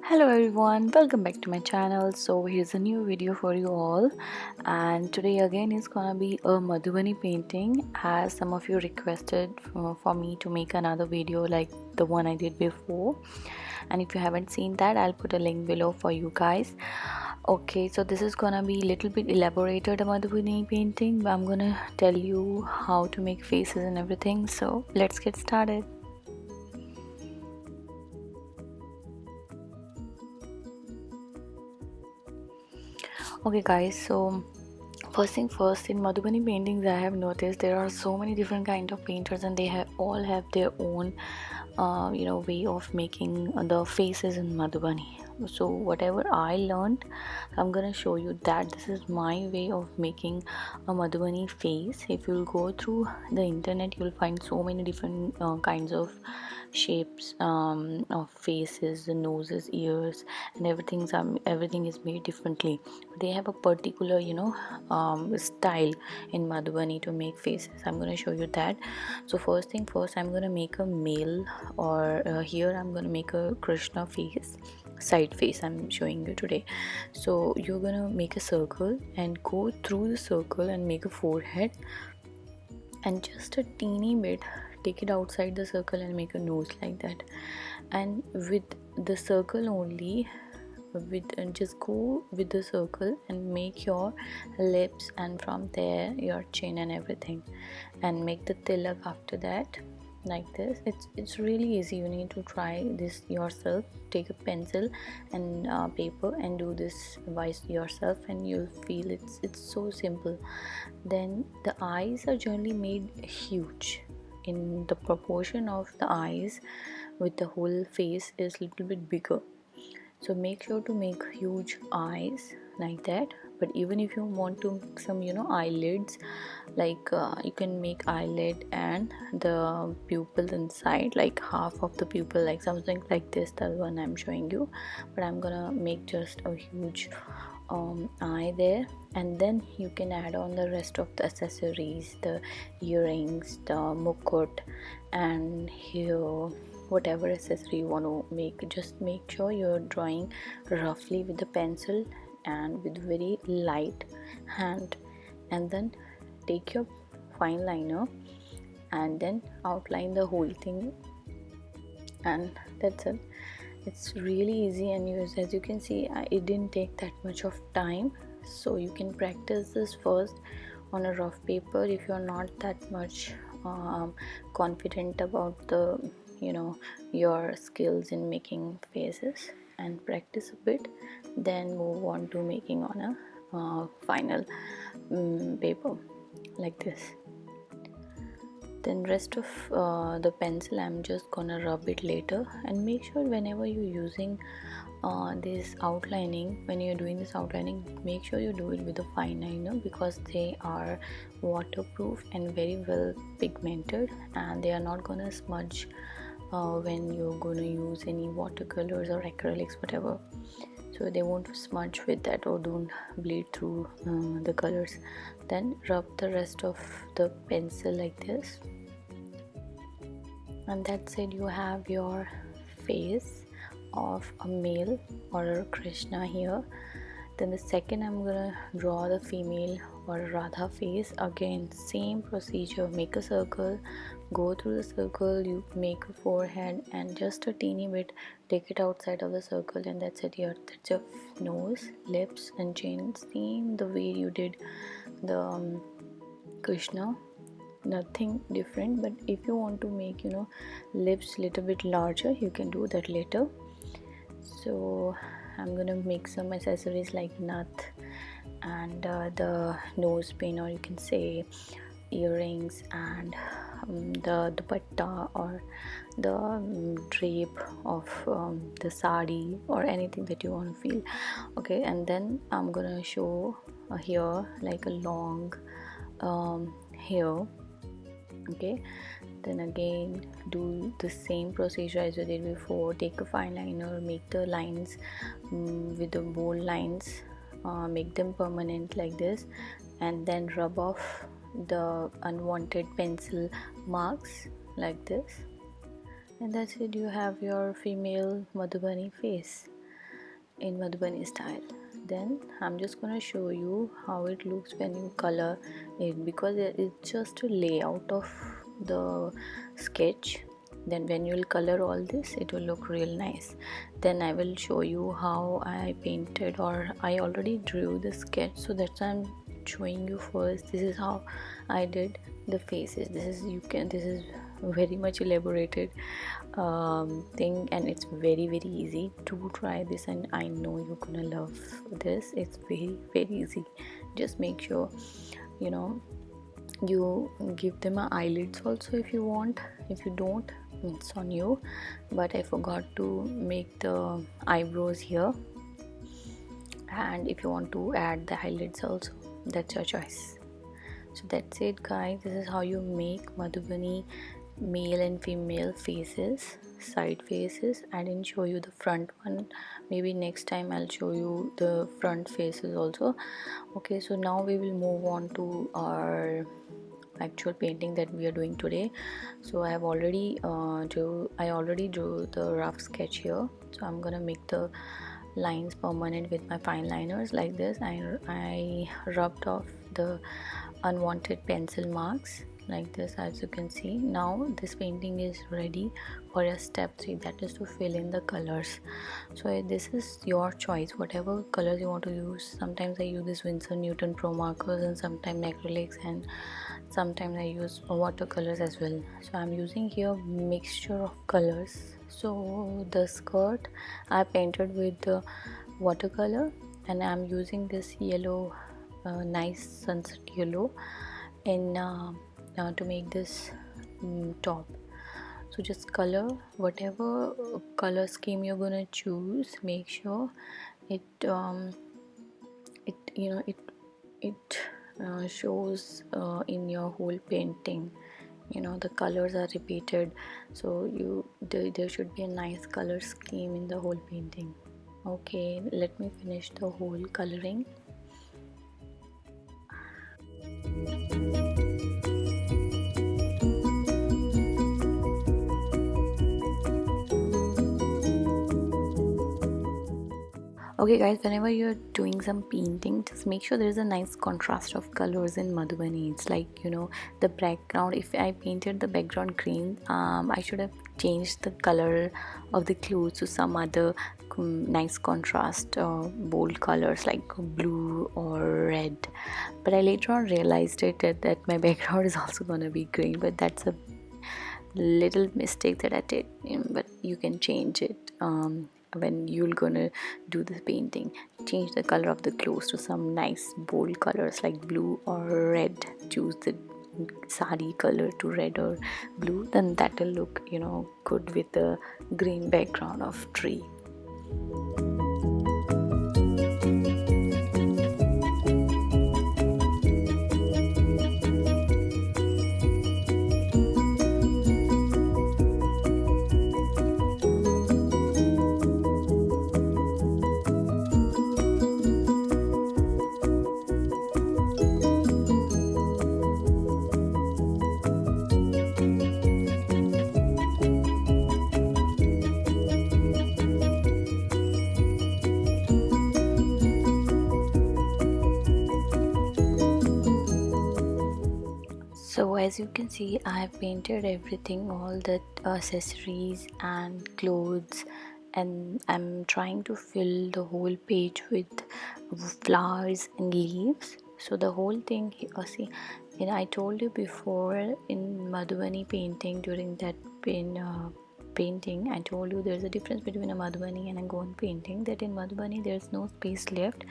Hello everyone, welcome back to my channel. So here's a new video for you all, and today again is gonna be a Madhubani painting, as some of you requested for me to make another video like the one I did before. And if you haven't seen that, I'll put a link below for you guys. Okay, so this is gonna be a little bit elaborated Madhubani painting, but I'm gonna tell you how to make faces and everything. So let's get started. Okay guys, so first thing first, in Madhubani paintings I have noticed there are so many different kind of painters, and they all have their own way of making the faces in Madhubani. So whatever I learned, I'm gonna show you that this is my way of making a Madhubani face. If you'll go through the internet, you'll find so many different kinds of shapes of faces, the noses, ears, and everything is made differently. They have a particular style in Madhubani to make faces. I'm going to show you that. So first thing first, I'm going to make a male, or here I'm going to make a Krishna face, side face I'm showing you today. So you're going to make a circle and go through the circle and make a forehead, and just a teeny bit take it outside the circle and make a nose like that. And with the circle only, just go with the circle and make your lips, and from there your chin and everything, and make the tilak after that like this. It's really easy. You need to try this yourself. Take a pencil and paper and do this by yourself, and you'll feel it's so simple. Then the eyes are generally made huge. In the proportion of the eyes with the whole face is a little bit bigger, so make sure to make huge eyes like that. But even if you want to make some eyelids, like you can make eyelid and the pupil inside, like half of the pupil, like something like this, the one I'm showing you. But I'm gonna make just a huge eye there, and then you can add on the rest of the accessories, the earrings, the mukut, and here whatever accessory you want to make. Just make sure you're drawing roughly with the pencil and with very light hand, and then take your fine liner and then outline the whole thing, and that's it. It's really easy, and as you can see, it didn't take that much of time. So you can practice this first on a rough paper if you're not that much confident about the your skills in making faces, and practice a bit, then move on to making on a final paper like this. Then rest of the pencil I'm just gonna rub it later. And make sure whenever you're using this outlining, when you're doing this outlining, make sure you do it with a fine liner, because they are waterproof and very well pigmented, and they are not gonna smudge when you're gonna use any watercolors or acrylics, whatever. So they won't smudge with that or don't bleed through the colors. Then rub the rest of the pencil like this, and that's it. You have your face of a male or a Krishna here. Then the second, I'm gonna draw the female or Radha face. Again, same procedure. Make a circle, go through the circle, you make a forehead, and just a teeny bit take it outside of the circle, and that's it. Here, that's your nose, lips, and chin. Same the way you did the Krishna, nothing different. But if you want to make lips little bit larger, you can do that later. So I'm gonna make some accessories like nut and the nose pin, or you can say earrings, and the dupatta or the drape of the sari, or anything that you want to feel. Okay, and then I'm gonna show here like a long hair. Okay, then again do the same procedure as you did before. Take a fine liner, make the lines with the bold lines, make them permanent like this, and then rub off the unwanted pencil marks like this, and that's it. You have your female Madhubani face. in Madhubani style. Then I'm just gonna show you how it looks when you color it, because it's just a layout of the sketch. Then when you'll color all this, it will look real nice. Then I will show you how I painted, or I already drew the sketch, so that's why I'm showing you first. This is how I did the faces. This is very much elaborated thing, and it's very easy to try this, and I know you're gonna love this. It's very easy. Just make sure you give them a eyelids also if you want. If you don't, it's on you. But I forgot to make the eyebrows here, and if you want to add the eyelids also, that's your choice. So that's it, guys. This is how you make Madhubani male and female faces, side faces. I didn't show you the front one. Maybe next time I'll show you the front faces also. Okay, so now we will move on to our actual painting that we are doing today. So I already drew the rough sketch here. So I'm gonna make the lines permanent with my fine liners like this. I rubbed off the unwanted pencil marks like this, as you can see. Now this painting is ready for a step 3, that is to fill in the colors. So this is your choice, whatever colors you want to use. Sometimes I use this Winsor Newton Pro markers, and sometimes acrylics, and sometimes I use watercolors as well. So I'm using here mixture of colors. So the skirt I painted with the watercolor, and I'm using this yellow, nice sunset yellow, in to make this top. So just color whatever color scheme you're gonna choose. Make sure it shows in your whole painting. The colors are repeated, so there should be a nice color scheme in the whole painting. Okay, let me finish the whole coloring. Okay guys, whenever you're doing some painting, just make sure there's a nice contrast of colors in Madhubani. It's like, the background, if I painted the background green, I should have changed the color of the clothes to some other nice contrast, bold colors like blue or red. But I later on realized that my background is also gonna be green, but that's a little mistake that I did. But you can change it when you're gonna do this painting. Change the color of the clothes to some nice bold colors like blue or red. Choose the sari color to red or blue, then that will look good with the green background of tree. So as you can see, I have painted everything, all the accessories and clothes, and I'm trying to fill the whole page with flowers and leaves. So the whole thing, see, I told you before in Madhubani painting, during that painting, I told you there's a difference between a Madhubani and a Goan painting, that in Madhubani there's no space left.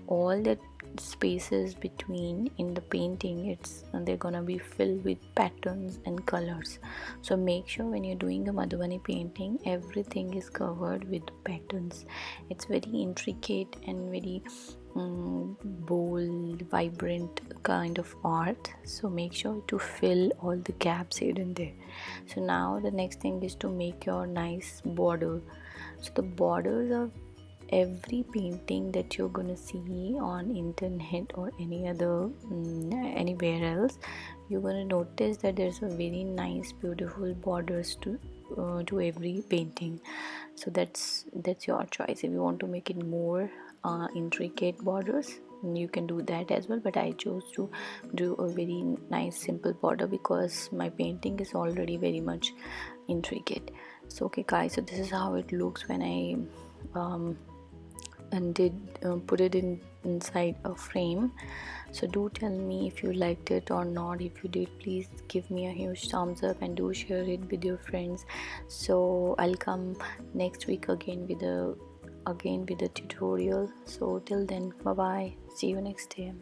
All the spaces between in the painting, they're gonna be filled with patterns and colors. So make sure when you're doing a Madhubani painting, everything is covered with patterns. It's very intricate and very bold, vibrant kind of art. So make sure to fill all the gaps hidden there. So now the next thing is to make your nice border. So the borders of every painting that you're gonna see on internet or anywhere else, you're gonna notice that there's a very nice beautiful borders to every painting. So that's your choice. If you want to make it more intricate borders, you can do that as well, but I chose to do a very nice simple border because my painting is already very much intricate. So okay guys, so this is how it looks when I and did put it inside a frame. So do tell me if you liked it or not. If you did, please give me a huge thumbs up and do share it with your friends. So I'll come next week again with a tutorial. So till then, bye bye, see you next time.